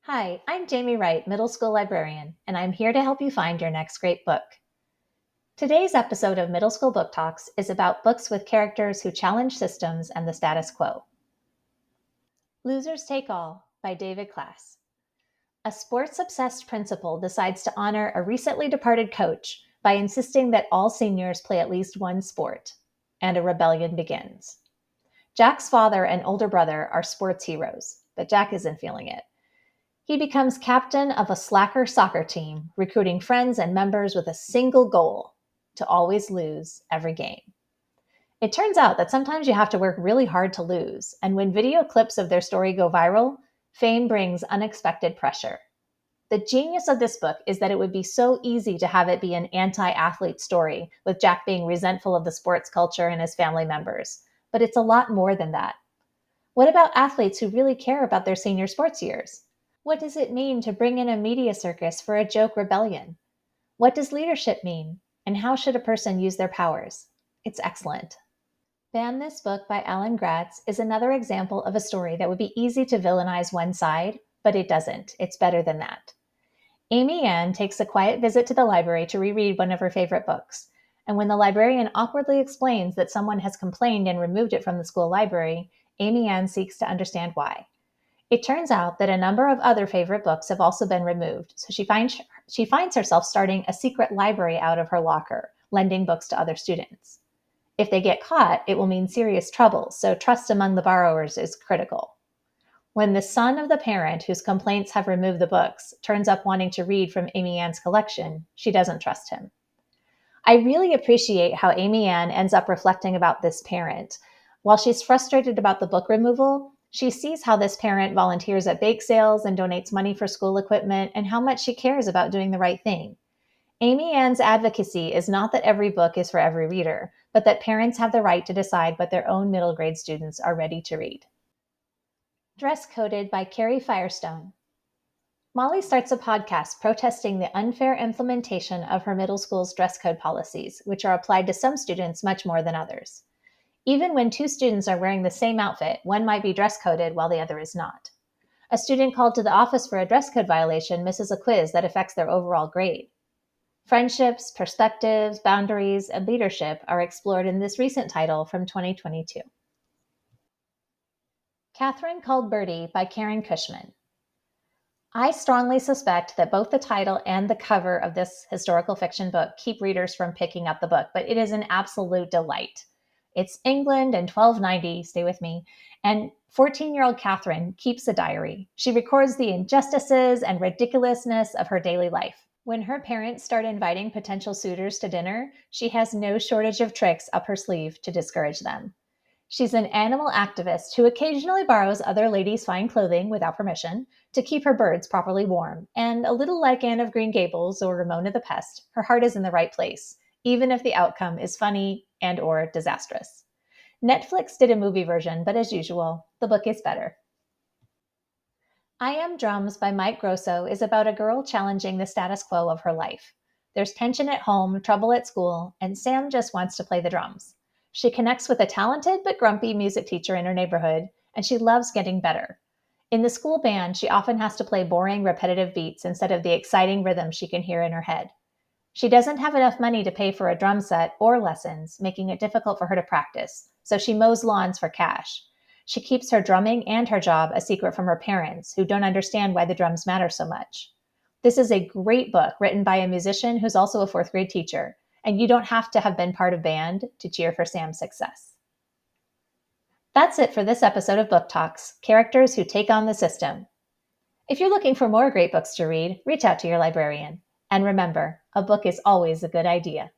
Hi, I'm Jamie Wright, middle school librarian, and I'm here to help you find your next great book. Today's episode of Middle School Book Talks is about books with characters who challenge systems and the status quo. Losers Take All by David Klass. A sports-obsessed principal decides to honor a recently departed coach by insisting that all seniors play at least one sport, and a rebellion begins. Jack's father and older brother are sports heroes, but Jack isn't feeling it. He becomes captain of a slacker soccer team, recruiting friends and members with a single goal: to always lose every game. It turns out that sometimes you have to work really hard to lose, and when video clips of their story go viral, fame brings unexpected pressure. The genius of this book is that it would be so easy to have it be an anti-athlete story, with Jack being resentful of the sports culture and his family members. But it's a lot more than that. What about athletes who really care about their senior sports years? What does it mean to bring in a media circus for a joke rebellion? What does leadership mean? And how should a person use their powers? It's excellent. Ban This Book by Alan Gratz is another example of a story that would be easy to villainize one side, but it doesn't. It's better than that. Amy Ann takes a quiet visit to the library to reread one of her favorite books. And when the librarian awkwardly explains that someone has complained and removed it from the school library, Amy Ann seeks to understand why. It turns out that a number of other favorite books have also been removed, so she finds herself starting a secret library out of her locker, lending books to other students. If they get caught, it will mean serious trouble, so trust among the borrowers is critical. When the son of the parent whose complaints have removed the books turns up wanting to read from Amy Ann's collection, she doesn't trust him. I really appreciate how Amy Ann ends up reflecting about this parent. While she's frustrated about the book removal, she sees how this parent volunteers at bake sales and donates money for school equipment and how much she cares about doing the right thing. Amy Ann's advocacy is not that every book is for every reader, but that parents have the right to decide what their own middle grade students are ready to read. Dress Coded by Carrie Firestone. Molly starts a podcast protesting the unfair implementation of her middle school's dress code policies, which are applied to some students much more than others. Even when two students are wearing the same outfit, one might be dress coded while the other is not. A student called to the office for a dress code violation misses a quiz that affects their overall grade. Friendships, perspectives, boundaries, and leadership are explored in this recent title from 2022. Catherine Called Birdy by Karen Cushman. I strongly suspect that both the title and the cover of this historical fiction book keep readers from picking up the book, but it is an absolute delight. It's England in 1290, stay with me, and 14-year-old Catherine keeps a diary. She records the injustices and ridiculousness of her daily life. When her parents start inviting potential suitors to dinner, she has no shortage of tricks up her sleeve to discourage them. She's an animal activist who occasionally borrows other ladies' fine clothing without permission to keep her birds properly warm, and a little like Anne of Green Gables or Ramona the Pest, her heart is in the right place, even if the outcome is funny and or disastrous. Netflix did a movie version, but as usual, the book is better. I Am Drums by Mike Grosso is about a girl challenging the status quo of her life. There's tension at home, trouble at school, and Sam just wants to play the drums. She connects with a talented but grumpy music teacher in her neighborhood, and she loves getting better. In the school band, she often has to play boring, repetitive beats instead of the exciting rhythm she can hear in her head. She doesn't have enough money to pay for a drum set or lessons, making it difficult for her to practice, so she mows lawns for cash. She keeps her drumming and her job a secret from her parents, who don't understand why the drums matter so much. This is a great book written by a musician who's also a fourth grade teacher, and you don't have to have been part of band to cheer for Sam's success. That's it for this episode of Book Talks, Characters Who Take on the System. If you're looking for more great books to read, reach out to your librarian. And remember, a book is always a good idea.